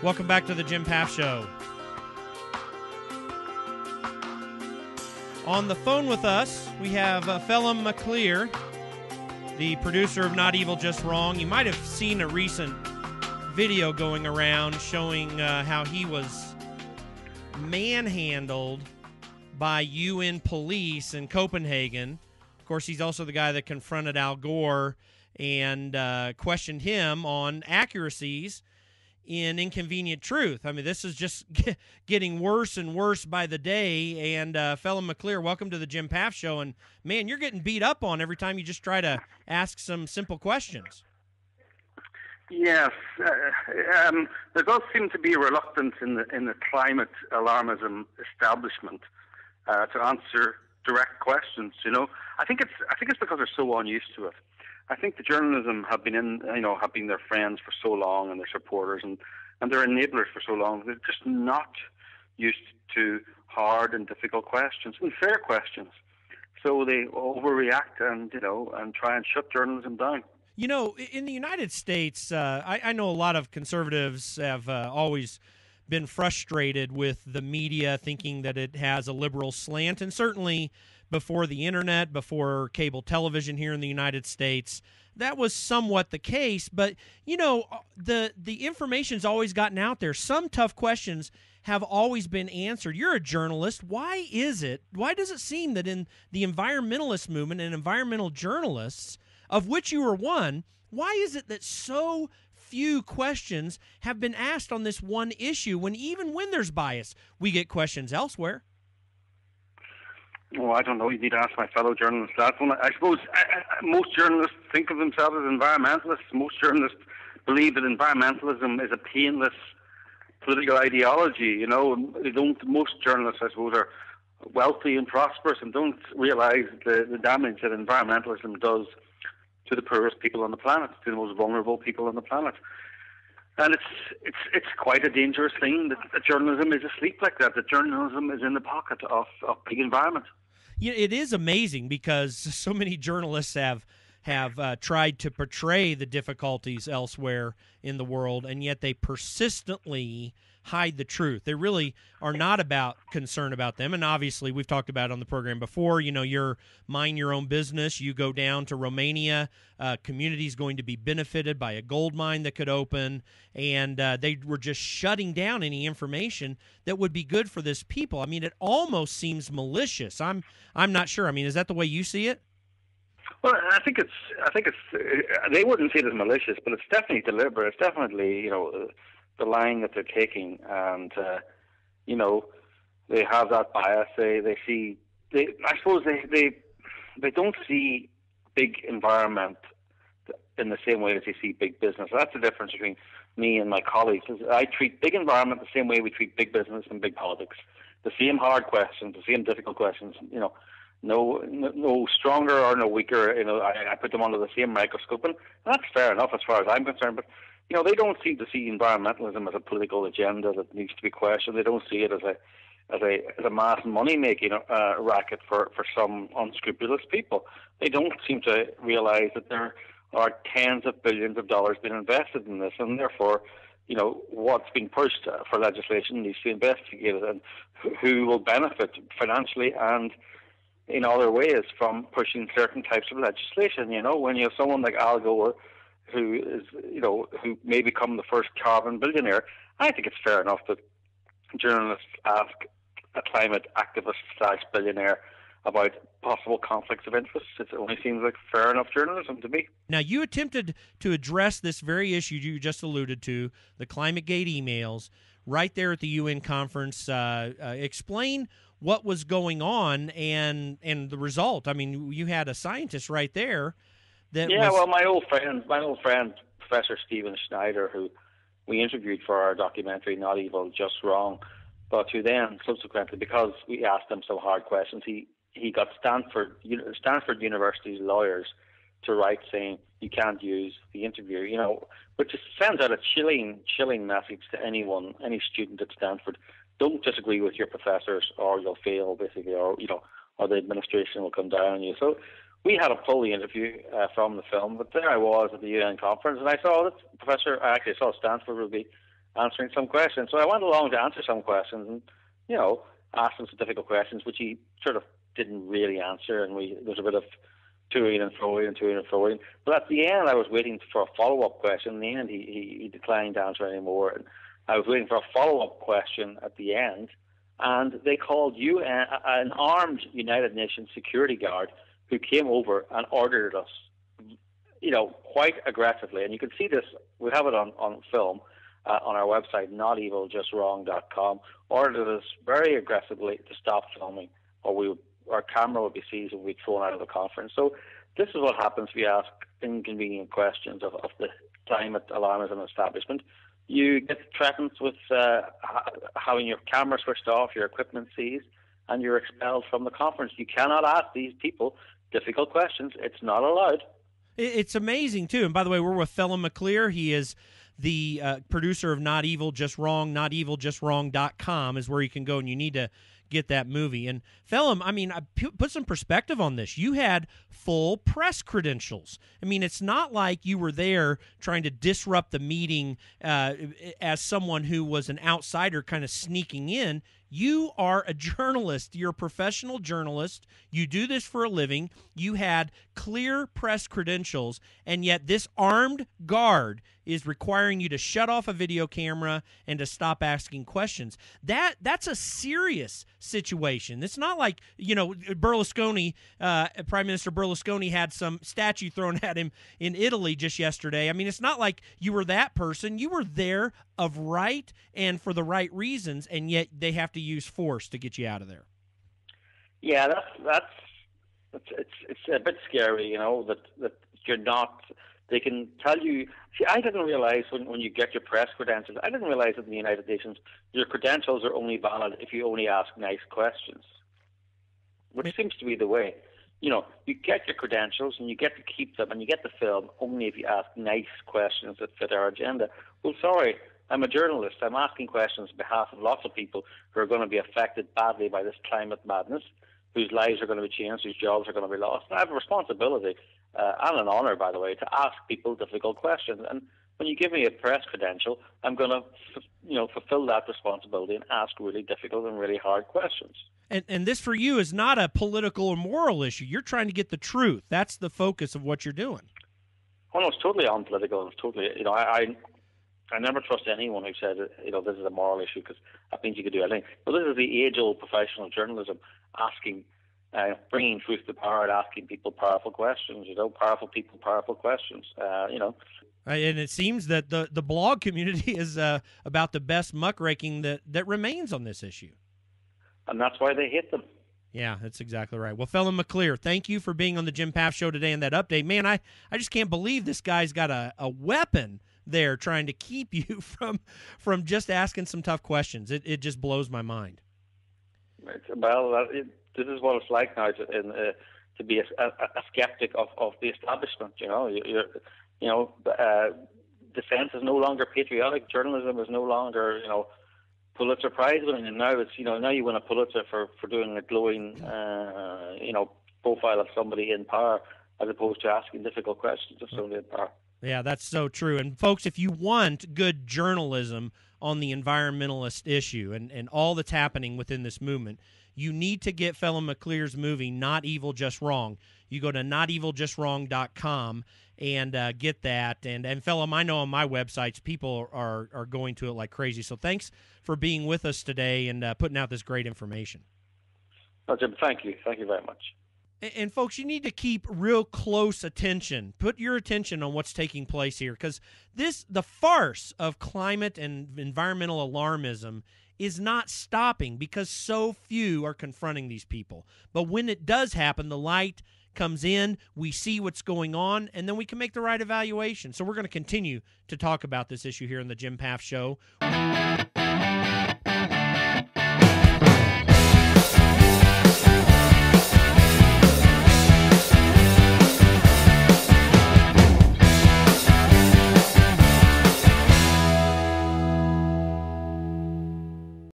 Welcome back to the Jim Pfaff Show. On the phone with us, we have Phelim McAleer, the producer of Not Evil, Just Wrong. You might have seen a recent video going around showing how he was manhandled by UN police in Copenhagen. Of course, he's also the guy that confronted Al Gore and questioned him on accuracies in Inconvenient Truth. I mean, this is just getting worse and worse by the day. And Phelim McAleer, welcome to the Jim Pfaff Show. And, man, you're getting beat up on every time you just try to ask some simple questions. Yes. There does seem to be a reluctance in the climate alarmism establishment to answer direct questions. You know, I think it's because they're so unused to it. I think the journalism have been their friends for so long, and their supporters, and their enablers for so long. They're just not used to hard and difficult questions and fair questions. So they overreact and try and shut journalism down. You know, in the United States, I know a lot of conservatives have always been frustrated with the media, thinking that it has a liberal slant, and certainly before the internet, before cable television here in the United States, that was somewhat the case. But, you know, the information's always gotten out there. Some tough questions have always been answered. You're a journalist. Why does it seem that in the environmentalist movement and environmental journalists, of which you are one, why is it that so few questions have been asked on this one issue when even when there's bias, we get questions elsewhere? Oh, I don't know. You need to ask my fellow journalists that one. I suppose most journalists think of themselves as environmentalists. Most journalists believe that environmentalism is a painless political ideology. You know, most journalists, I suppose, are wealthy and prosperous and don't realize the damage that environmentalism does to the poorest people on the planet, to the most vulnerable people on the planet. And it's quite a dangerous thing that journalism is asleep like that. That journalism is in the pocket of big environment. Yeah, it is amazing because so many journalists have tried to portray the difficulties elsewhere in the world, and yet they persistently hide the truth. They really are not concerned about them. And obviously, we've talked about it on the program before, you know, you're mind your own business. You go down to Romania, community's going to be benefited by a gold mine that could open, and they were just shutting down any information that would be good for this people. I mean, it almost seems malicious. I'm not sure. I mean, is that the way you see it? Well, I think it's they wouldn't see it as malicious, but it's definitely deliberate. It's definitely, you know, the line that they're taking, and you know, they have that bias. I suppose they don't see big environment in the same way as they see big business. That's the difference between me and my colleagues. I treat big environment the same way we treat big business and big politics. The same hard questions, the same difficult questions. You know, no stronger or no weaker. You know, I put them under the same microscope, and that's fair enough as far as I'm concerned. But you know, they don't seem to see environmentalism as a political agenda that needs to be questioned. They don't see it as a mass money making racket for some unscrupulous people. They don't seem to realize that there are tens of billions of dollars being invested in this, and therefore, you know, what's being pushed for legislation needs to be investigated, and who will benefit financially and in other ways from pushing certain types of legislation. You know, when you have someone like Al Gore, who may become the first carbon billionaire, I think it's fair enough that journalists ask a climate activist / billionaire about possible conflicts of interest. It only seems like fair enough journalism to me. Now, you attempted to address this very issue you just alluded to, the ClimateGate emails, right there at the UN conference. Explain what was going on and the result. I mean, you had a scientist right there. Well, my old friend, Professor Stephen Schneider, who we interviewed for our documentary Not Evil, Just Wrong, but who then subsequently, because we asked him some hard questions, he got Stanford University's lawyers to write saying you can't use the interview, you know, which sends out a chilling message to any student at Stanford. Don't disagree with your professors, or you'll fail, basically, or the administration will come down on you. So we had a full interview from the film, but there I was at the UN conference, and I saw that Stanford would be answering some questions. So I went along to answer some questions and, asked him some difficult questions, which he sort of didn't really answer. And there was a bit of toing and froing. But at the end, I was waiting for a follow-up question. In the end, he declined to answer any more. And I was waiting for a follow-up question at the end. And they called an armed United Nations security guard who came over and ordered us, quite aggressively. And you can see this, we have it on film on our website, noteviljustwrong.com, ordered us very aggressively to stop filming, or our camera would be seized and we'd be thrown out of the conference. So this is what happens if you ask inconvenient questions of the climate alarmism establishment. You get threatened with having your camera switched off, your equipment seized, and you're expelled from the conference. You cannot ask these people difficult questions. It's not allowed. It's amazing, too. And by the way, we're with Phelim McAleer. He is the producer of Not Evil, Just Wrong. NotEvilJustWrong.com is where you can go, and you need to get that movie. And Phelim, I put some perspective on this. You had full press credentials. It's not like you were there trying to disrupt the meeting as someone who was an outsider kind of sneaking in. You are a journalist. You're a professional journalist. You do this for a living. You had clear press credentials, and yet this armed guard is requiring you to shut off a video camera and to stop asking questions. That's a serious situation. It's not like, Berlusconi, Prime Minister Berlusconi had some statue thrown at him in Italy just yesterday. It's not like you were that person. You were there of right and for the right reasons, and yet they have to use force to get you out of there. Yeah, it's a bit scary, that you're not. They can tell you. See, I didn't realize when you get your press credentials. I didn't realize that in the United Nations, your credentials are only valid if you only ask nice questions, which seems to be the way. You get your credentials and you get to keep them and you get the film only if you ask nice questions that fit our agenda. Well, sorry, I'm a journalist. I'm asking questions on behalf of lots of people who are going to be affected badly by this climate madness, whose lives are going to be changed, whose jobs are going to be lost. And I have a responsibility and an honor, by the way, to ask people difficult questions. And when you give me a press credential, I'm going to, fulfill that responsibility and ask really difficult and really hard questions. And this for you is not a political or moral issue. You're trying to get the truth. That's the focus of what you're doing. Oh, no, it's totally unpolitical. It's totally, I never trust anyone who says, this is a moral issue because that means you could do anything. But this is the age-old professional journalism asking, bringing truth to power and asking people powerful questions, powerful people, powerful questions, And it seems that the blog community is about the best muckraking that remains on this issue. And that's why they hate them. Yeah, that's exactly right. Well, Phelim McAleer, thank you for being on the Jim Pfaff Show today and that update. Man, I just can't believe this guy's got a weapon there trying to keep you from just asking some tough questions. It just blows my mind. This is what it's like now to be a skeptic of the establishment. Defense is no longer patriotic. Journalism is no longer, Pulitzer Prize winning, and now it's, now you win a Pulitzer for doing a glowing, profile of somebody in power, as opposed to asking difficult questions of somebody in power. Yeah, that's so true. And folks, if you want good journalism on the environmentalist issue and all that's happening within this movement, you need to get Phelim McAleer's movie, Not Evil, Just Wrong. You go to NotEvilJustWrong.com and get that. And Phelim, I know on my websites, people are going to it like crazy. So thanks for being with us today and putting out this great information. Oh, Jim, thank you. Thank you very much. And folks, you need to keep real close attention. Put your attention on what's taking place here, because the farce of climate and environmental alarmism is not stopping because so few are confronting these people. But when it does happen, the light comes in, we see what's going on, and then we can make the right evaluation. So we're going to continue to talk about this issue here on the Jim Pfaff Show.